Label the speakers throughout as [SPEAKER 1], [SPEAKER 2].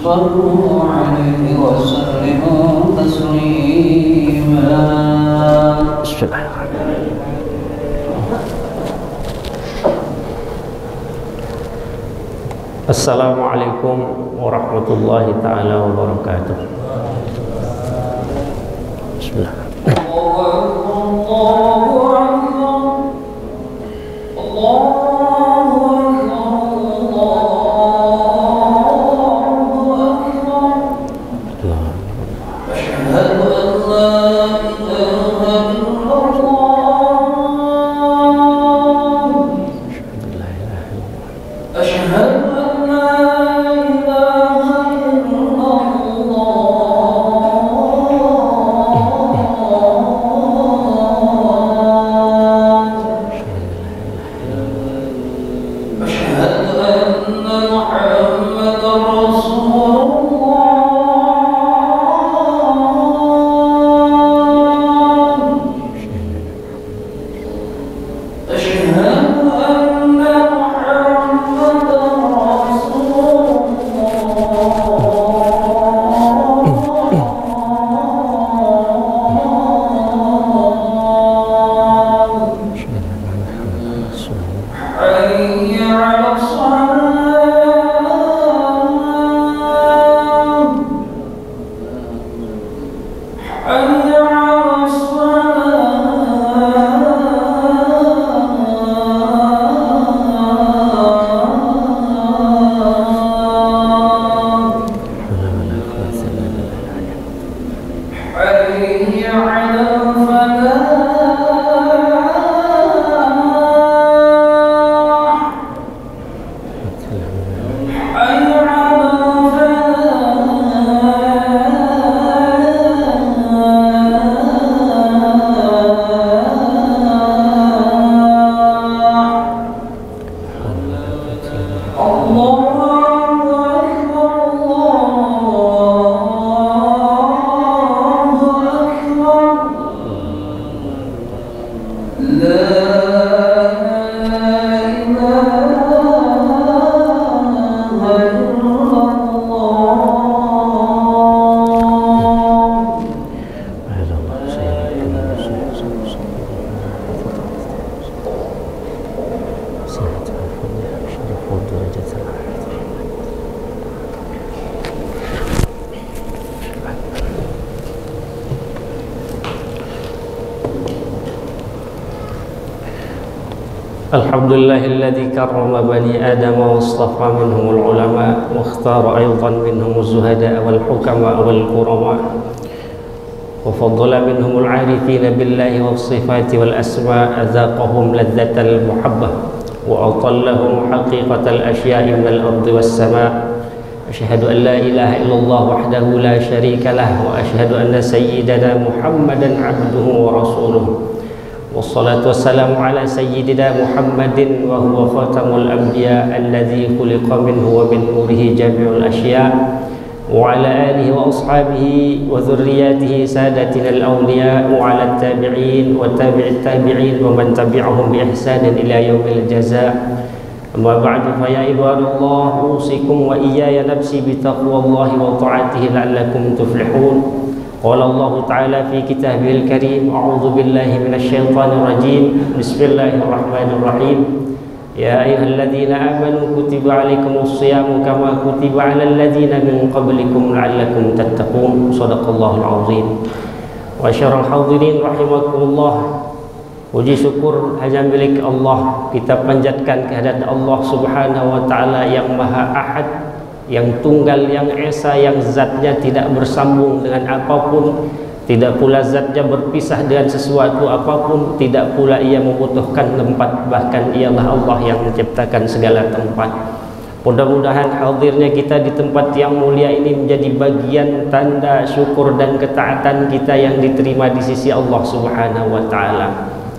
[SPEAKER 1] صلوا عليه وسلموا تسليما. بسم الله. Assalamualaikum warahmatullahi ta'ala wabarakatuh. Bismillah.
[SPEAKER 2] Alhamdulillahilladzi karrama bani Adam wa astafa minhumul ulama wa ikhtara aydan minhumuz zuhada wal hukama wal qurama wa faddala minhumul arifina billahi was sifati wal asma azaqahum ladzatal muhabbah wa atallahum haqiqatal asya'i minal ardi was sama. Asyhadu an la ilaha illallah wahdahu la syarika lah wa asyhadu anna sayyidana Muhammadan abduhu wa rasuluh. Wassalatu wassalamu ala sayyidina Muhammadin wa huwa khatamul anbiya alladzi khuliqa minhu wa min nurihi jami'ul asya wa ala alihi wa ashabihi wa dhurriyyatihi sadatina al-awliya wa ala tabi'in wa tabi'it tabi'in wa man tabi'ahum bi ihsanin ila yaumil jazaa. Amma ba'du, fa ya ibadallah, usikum wa iyaya nafsi bi taqwallahi wa ta'atihi la'allakum tuflihun. Qala Allah Ta'ala fi kitabihil karim, a'udzu billahi minasy syaithanir rajim. Bismillahirrahmanirrahim. Ya ayyuhalladzina amanu kutiba 'alaikumus shiyamu kama kutiba 'alal ladzina min qablikum la'allakum tattaqun. Shadaqallahul 'azim. Wa syarrul hadirin rahimakumullah. Puji syukur hanya milik Allah. Kita panjatkan kehadirat Allah Subhanahu wa taala yang Maha Ahad, yang tunggal, yang esa, yang zatnya tidak bersambung dengan apapun, tidak pula zatnya berpisah dengan sesuatu apapun, tidak pula ia membutuhkan tempat, bahkan ialah Allah yang menciptakan segala tempat. Mudah-mudahan hadirnya kita di tempat yang mulia ini menjadi bagian tanda syukur dan ketaatan kita yang diterima di sisi Allah Subhanahu wa taala.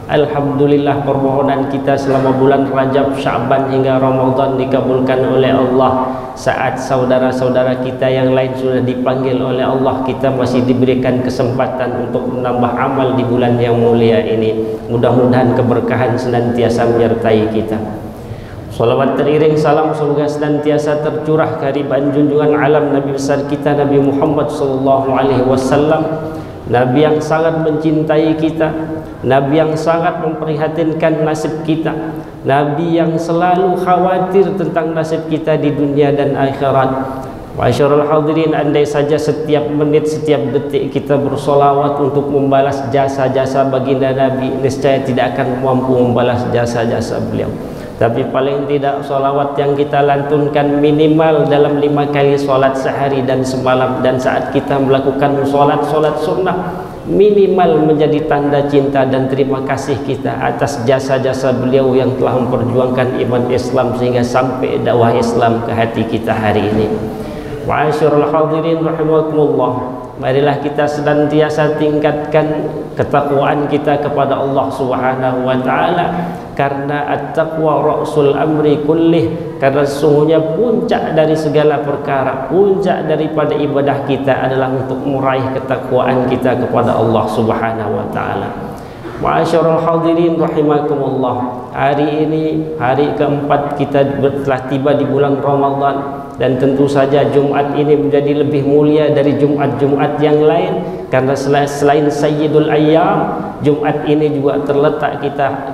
[SPEAKER 2] Alhamdulillah permohonan kita selama bulan Rajab, Sya'ban hingga Ramadan dikabulkan oleh Allah. Saat saudara-saudara kita yang lain sudah dipanggil oleh Allah, kita masih diberikan kesempatan untuk menambah amal di bulan yang mulia ini. Mudah-mudahan keberkahan senantiasa menyertai kita. Salawat teriring salam semoga senantiasa tercurah kehadiran junjungan alam Nabi besar kita Nabi Muhammad SAW, Nabi yang sangat mencintai kita, Nabi yang sangat memprihatinkan nasib kita, Nabi yang selalu khawatir tentang nasib kita di dunia dan akhirat. Masyarul hadirin, andai saja setiap menit, setiap detik kita bersolawat untuk membalas jasa-jasa baginda Nabi, niscaya tidak akan mampu membalas jasa-jasa beliau. Tapi paling tidak solawat yang kita lantunkan minimal dalam 5 kali solat sehari dan semalam, dan saat kita melakukan solat sunnah minimal menjadi tanda cinta dan terima kasih kita atas jasa-jasa beliau yang telah memperjuangkan iman Islam sehingga sampai dakwah Islam ke hati kita hari ini. Ma'asyiral hadirin rahimakumullah, marilah kita senantiasa tingkatkan ketakwaan kita kepada Allah Subhanahu wa taala, karena at-taqwa ra'sul amri kullih, karena sesungguhnya puncak dari segala perkara, puncak daripada ibadah kita adalah untuk meraih ketakwaan kita kepada Allah Subhanahu wa taala. Ma'asyiral hadirin rahimakumullah, hari ini hari keempat kita telah tiba di bulan Ramadan, dan tentu saja Jumat ini menjadi lebih mulia dari Jumat-Jumat yang lain, karena selain Sayyidul Ayyam, Jumat ini juga terletak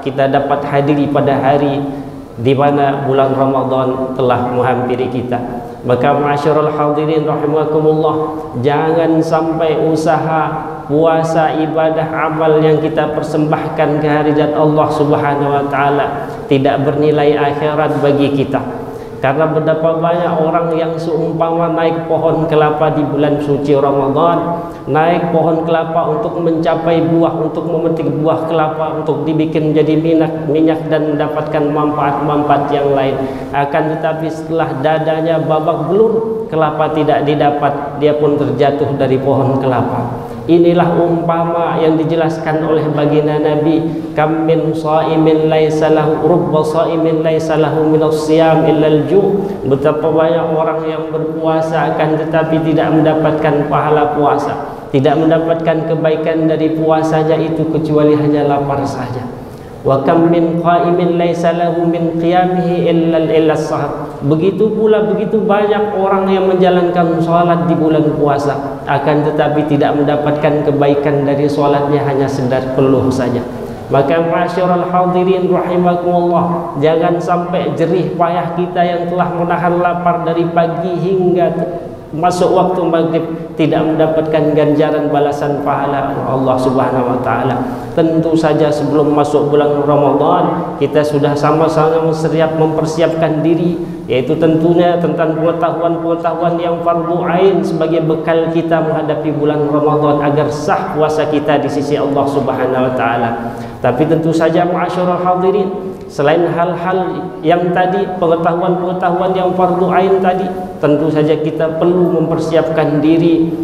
[SPEAKER 2] kita dapat hadiri pada hari di mana bulan Ramadan telah menghampiri kita. Maka ma'asyiral hadirin rahimakumullah, jangan sampai usaha puasa, ibadah, amal yang kita persembahkan kehadirat Allah Subhanahu wa taala tidak bernilai akhirat bagi kita. Karena betapa banyak orang yang seumpama naik pohon kelapa di bulan suci Ramadan, naik pohon kelapa untuk mencapai buah, untuk memetik buah kelapa, untuk dibikin menjadi minyak dan mendapatkan manfaat-manfaat yang lain. Akan tetapi setelah dadanya babak belur, kelapa tidak didapat, dia pun terjatuh dari pohon kelapa. Inilah umpama yang dijelaskan oleh baginda Nabi, kam min shaimin laisa lahu rubba shaimin laisa lahu minas siyam illa al-ju'. Betapa banyak orang yang berpuasa akan tetapi tidak mendapatkan pahala puasa, tidak mendapatkan kebaikan dari puasanya itu kecuali hanya lapar saja. Wa kam min qaimin laisa lahu min qiyamihi illa as-sahar. Begitu banyak orang yang menjalankan salat di bulan puasa, akan tetapi tidak mendapatkan kebaikan dari salatnya, hanya sekedar peluh saja. Maka ma'asyiral hadirin rahimakumullah, jangan sampai jerih payah kita yang telah menahan lapar dari pagi hingga masuk waktu maghrib tidak mendapatkan ganjaran balasan pahala Allah Subhanahu wa taala. Tentu saja sebelum masuk bulan Ramadan kita sudah sama-sama mempersiapkan diri, yaitu tentunya tentang pengetahuan-pengetahuan yang fardu ain sebagai bekal kita menghadapi bulan Ramadan agar sah puasa kita di sisi Allah Subhanahu wa taala. Tapi tentu saja ma'asyiral hadirin, selain hal-hal yang tadi, pengetahuan-pengetahuan yang fardu ain tadi, tentu saja kita perlu mempersiapkan diri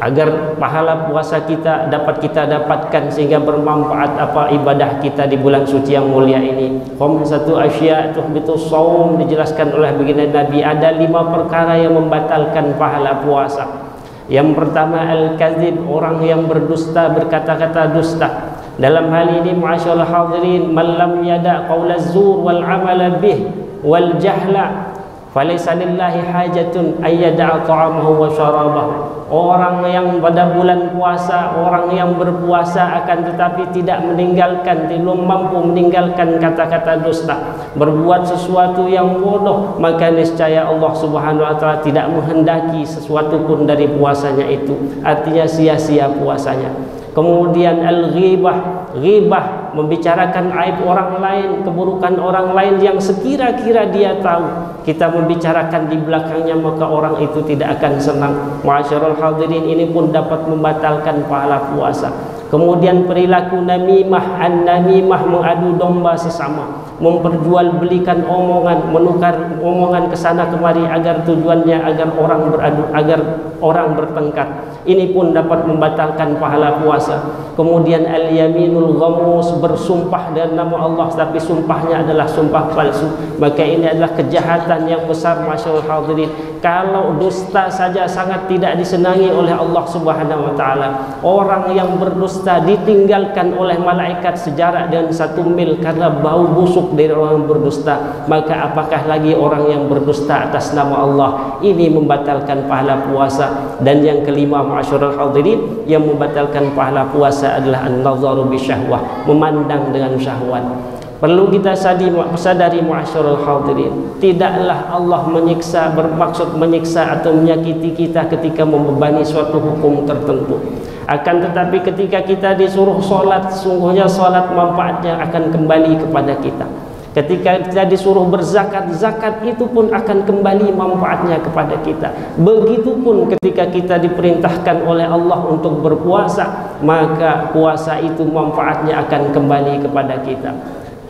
[SPEAKER 2] agar pahala puasa kita dapat kita dapatkan sehingga bermanfaat apa ibadah kita di bulan suci yang mulia ini. Khamsatu asya' tuhbitu shaum, dijelaskan oleh baginda Nabi, ada 5 perkara yang membatalkan pahala puasa. Yang pertama al-kadzib, orang yang berdusta, berkata-kata dusta. Dalam hal ini ma'asyiral hadirin, man lam yada' qaulaz zur wal 'amala bih wal jahla falaysa lillahi hajatun ayyada'a ta'amahu wa syarabahu. Orang yang pada bulan puasa, orang yang berpuasa akan tetapi tidak meninggalkan, belum mampu meninggalkan kata-kata dusta, berbuat sesuatu yang bodoh, maka niscaya Allah Subhanahu wa taala tidak menghendaki sesuatu pun dari puasanya itu, artinya sia-sia puasanya. Kemudian al-ghibah, ghibah, membicarakan aib orang lain, keburukan orang lain yang sekira-kira dia tahu kita membicarakan di belakangnya, maka orang itu tidak akan senang. Ma'asyiral hadirin, ini pun dapat membatalkan pahala puasa. Kemudian perilaku namimah, an-namimah, mengadu domba sesama, memperjualbelikan omongan, menukar omongan ke sana kemari agar tujuannya agar orang beradu, agar orang bertengkar. Ini pun dapat membatalkan pahala puasa. Kemudian al-yaminul ghamus, bersumpah dengan nama Allah tapi sumpahnya adalah sumpah palsu, maka ini adalah kejahatan yang besar masyaallah hadirin. Kalau dusta saja sangat tidak disenangi oleh Allah Subhanahu wa taala. Orang yang berdusta ditinggalkan oleh malaikat sejarak dengan 1 mil karena bau busuk dari orang yang berdusta. Maka apakah lagi orang yang berdusta atas nama Allah? Ini membatalkan pahala puasa. Dan yang kelima ma'asyiral hadirin, yang membatalkan pahala puasa adalah an-nazaru bisyahwah, memandang dengan syahwat. Perlu kita sadari ma'asyiral hadirin, tidaklah Allah menyiksa, bermaksud menyiksa atau menyakiti kita ketika membebani suatu hukum tertentu. Akan tetapi ketika kita disuruh sholat, sungguhnya sholat manfaatnya akan kembali kepada kita. Ketika kita disuruh berzakat, zakat itu pun akan kembali manfaatnya kepada kita. Begitupun ketika kita diperintahkan oleh Allah untuk berpuasa, maka puasa itu manfaatnya akan kembali kepada kita.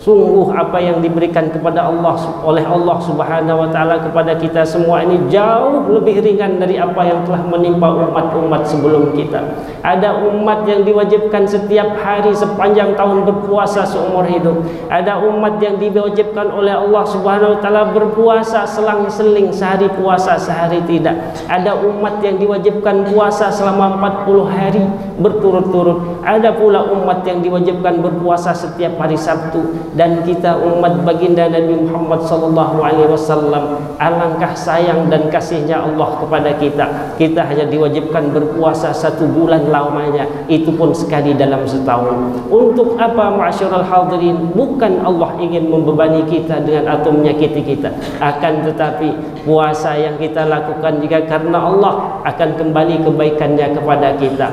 [SPEAKER 2] Sungguh apa yang diberikan kepada Allah oleh Allah Subhanahu wa taala kepada kita semua ini jauh lebih ringan dari apa yang telah menimpa umat-umat sebelum kita. Ada umat yang diwajibkan setiap hari sepanjang tahun berpuasa seumur hidup. Ada umat yang diwajibkan oleh Allah Subhanahu wa taala berpuasa selang-seling, sehari puasa sehari tidak. Ada umat yang diwajibkan puasa selama 40 hari berturut-turut. Ada pula umat yang diwajibkan berpuasa setiap hari Sabtu. Dan kita umat baginda Nabi Muhammad sallallahu alaihi wasallam, alangkah sayang dan kasihnya Allah kepada kita. Kita hanya diwajibkan berpuasa 1 bulan lamanya, itu pun sekali dalam setahun. Untuk apa ma'asyiral hadirin? Bukan Allah ingin membebani kita dengan atau menyakiti kita, akan tetapi puasa yang kita lakukan juga karena Allah akan kembali kebaikannya kepada kita.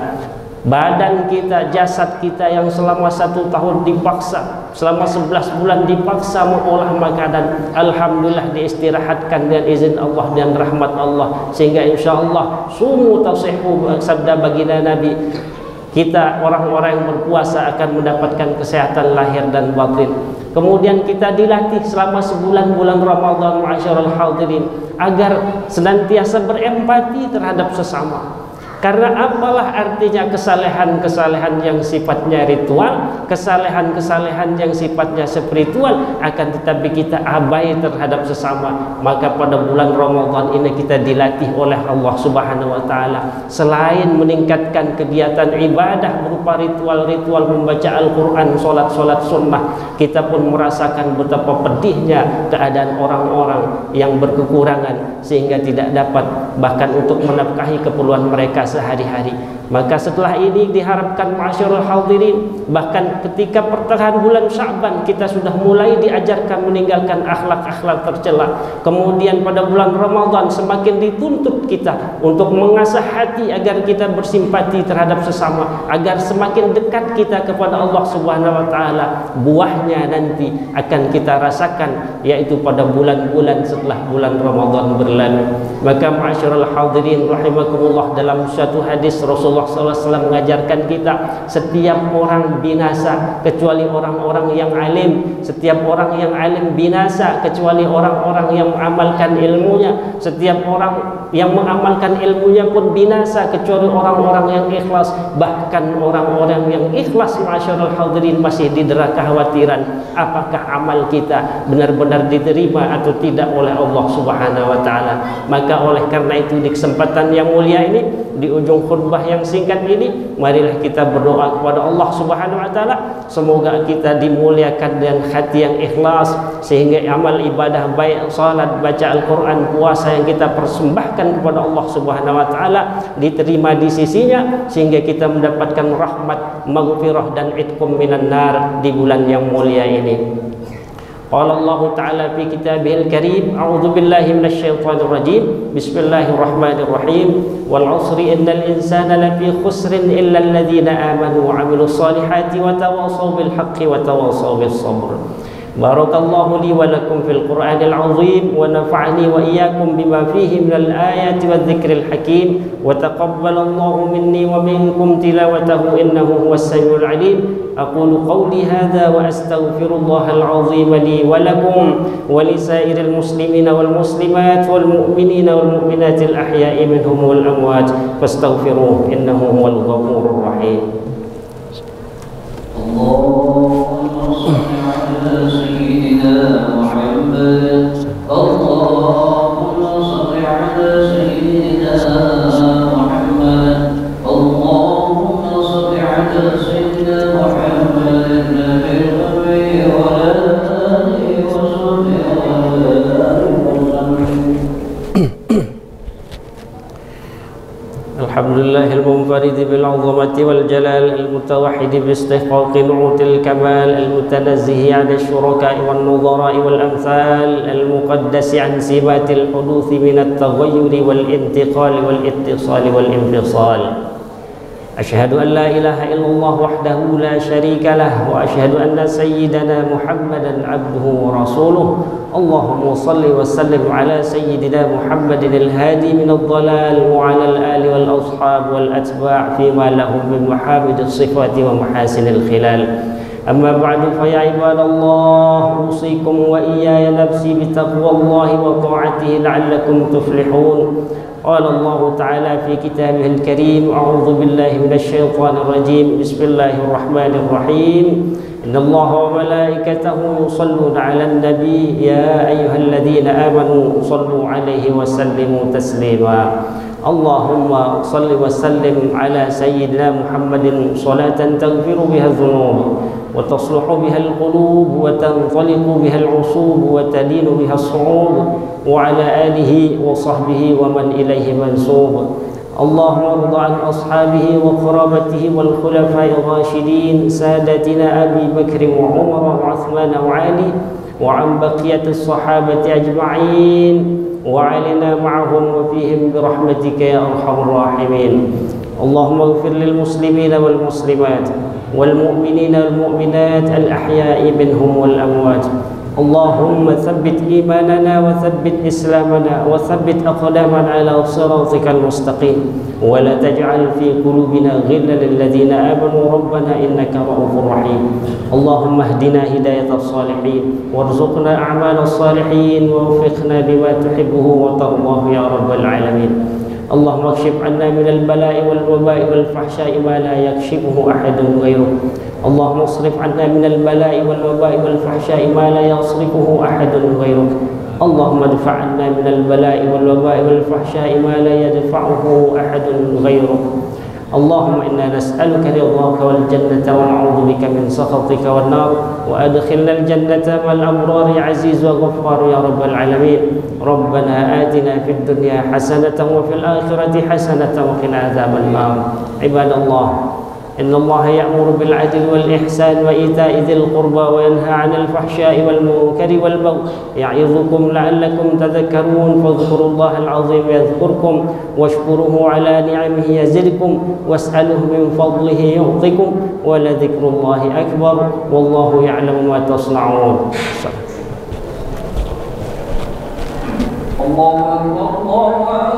[SPEAKER 2] Badan kita, jasad kita yang selama 1 tahun dipaksa, selama 11 bulan dipaksa mengolah makanan, alhamdulillah diistirahatkan dengan izin Allah dan rahmat Allah, sehingga insyaallah sumu tasihu, sabda baginda Nabi, kita orang-orang yang berpuasa akan mendapatkan kesehatan lahir dan batin. Kemudian kita dilatih selama sebulan bulan Ramadan ma'asyiral hadirin agar senantiasa berempati terhadap sesama. Karena apalah artinya kesalehan-kesalehan yang sifatnya ritual, kesalehan-kesalehan yang sifatnya spiritual, akan tetapi kita abai terhadap sesama. Maka pada bulan Ramadan ini kita dilatih oleh Allah Subhanahu wa taala, selain meningkatkan kegiatan ibadah berupa ritual-ritual membaca Al-Qur'an, salat-salat sunnah, kita pun merasakan betapa pedihnya keadaan orang-orang yang berkekurangan sehingga tidak dapat bahkan untuk menafkahi keperluan mereka sehari-hari. Maka setelah ini diharapkan ma'asyiral hadirin, bahkan ketika pertengahan bulan Sya'ban kita sudah mulai diajarkan meninggalkan akhlak-akhlak tercela. Kemudian pada bulan Ramadan semakin dituntut kita untuk mengasah hati agar kita bersimpati terhadap sesama, agar semakin dekat kita kepada Allah Subhanahu wa taala. Buahnya nanti akan kita rasakan, yaitu pada bulan-bulan setelah bulan Ramadan berlalu. Maka ma'asyiral hadirin rahimakumullah, dalam suatu hadis Rasulullah SAW mengajarkan kita, setiap orang binasa kecuali orang-orang yang alim. Setiap orang yang alim binasa kecuali orang-orang yang mengamalkan ilmunya. Setiap orang yang mengamalkan ilmunya pun binasa kecuali orang-orang yang ikhlas. Bahkan orang-orang yang ikhlas ma'asyiral hadirin masih didera kekhawatiran apakah amal kita benar-benar diterima atau tidak oleh Allah Subhanahu wa taala. Maka oleh karena itu di kesempatan yang mulia ini, di ujung khutbah yang singkat ini, marilah kita berdoa kepada Allah Subhanahu wa taala, semoga kita dimuliakan dengan hati yang ikhlas, sehingga amal ibadah baik salat, baca Al-Qur'an, puasa yang kita persembahkan kepada Allah Subhanahu wa taala diterima di sisinya, sehingga kita mendapatkan rahmat, maghfirah dan itqum minan nar di bulan yang mulia ini. Qala Allah Ta'ala fi kitabihil karim, a'udzu billahi minasyaitonir rajim, bismillahirrahmanirrahim, wal 'usri innal insana lafi khusrin illa alladziina aamanu wa 'amilus solihati wa tawassaw bil haqqi wa tawassaw bis sabr. Barakallahu li wa lakum fil Qur'anil azim wa nafa'ani wa iyyakum bima fihi minal ayati wadh-dhikril hakim wa taqabbalallahu minni wa minkum tilawatahu innahu huwas samiul alim. Aqulu qawli hadha wa astaghfirullahal azim li wa lakum wa lisairil muslimina wal muslimat wal mu'minina wal mu'minatil ahya'i minhum wal amwat fastaghfiruhu innahu huwal ghafurur rahim.
[SPEAKER 1] Allahumma shalli ala sayyidina Muhammad. Allahumma shalli ala sayyidina Muhammad. Allahumma shalli ala sayyidina Muhammad nabil ummi wa ala alihi wa sahbihi wa sallam.
[SPEAKER 2] Alhamdulillahil munfarid bil 'azamati wal jalal al mutawahhid bi istihqaqi nu'util kamal al mutanazzihi 'an asy-syuraka'i wan nudhara'i wal amsal al muqaddasi 'an sibatil huduthi min at-taghayyur wal intiqal wal ittisal wal infisal. Asyhadu an la ilaha illallah wahdahu la syarika lah wa asyhadu anna sayyidana Muhammadan 'abduhu wa rasuluh. Allahumma salli wa sallim ala sayyidina Muhammadin al-hadi min ad-dhalal wa ala al-ali wal ashab wal atba' fima lahum min mahamidis sifati wa mahasinil khilal. Amma ba'du fa ya ibadallah usikum wa iyaya nafsi bi taqwallahi wa ta'atihi la'allakum tuflihun. قال الله تعالى في كتابه الكريم أعوذ بالله من الشيطان الرجيم بسم الله الرحمن الرحيم إن الله وملائكته يصلون على النبي يا أيها الذين آمنوا صلوا عليه وسلموا تسليما اللهم صل وسلم على سيدنا محمد صلاة تغفر بها الذنوب وتصلح بها القلوب وتنطلق بها العصوب وتلين بها الصعوب وعلى آله وصحبه ومن إليه منسوب اللهم ارض عن أصحابه وقرابته والخلفاء الراشدين سادتنا أبي بكر وعمر وعثمان وعلي وعن بقية الصحابة أجمعين وعلنا معهم وفيهم برحمتك يا أرحم الراحمين اللهم اغفر للمسلمين والمسلمات والمؤمنين والمؤمنات الأحياء منهم والأموات اللهم ثبت إيماننا وثبت إسلامنا وثبت أقدامنا على صراطك المستقيم ولا تجعل في قلوبنا غلا للذين آمنوا ربنا إنك رؤوف رحيم اللهم اهدنا هداية الصالحين وارزقنا أعمال الصالحين ووفقنا بما تحبه وترضاه يا رب العالمين اللهم اكشف عنا من البلاء والوباء والفحشاء ما لا يكشفه أحد غيرك اللهم اصرف عنا من البلاء والوباء والفحشاء ما لا يصرفه أحد غيرك اللهم ادفع عنا من البلاء والوباء والفحشاء ما لا يدفعه أحد غيرك اللهم إنا نسألك رضاك والجنة ونعوذ بك من سخطك والنار وأدخلنا الجنة مع الأبرار يا عزيز وغفار يا رب العالمين ربنا آتنا في الدنيا حسنة وفي الآخرة حسنة وقنا عذاب النار عباد الله إن الله يأمر بالعدل والإحسان وإيتاء ذي القربى وينهى عن الفحشاء والمنكر والبغي يعظكم لعلكم تذكرون فاذكروا الله العظيم يذكركم واشكروه على نعمه يزدكم واسألوه من فضله يعطكم ولذكر الله أكبر والله يعلم ما تصنعون الله أكبر الله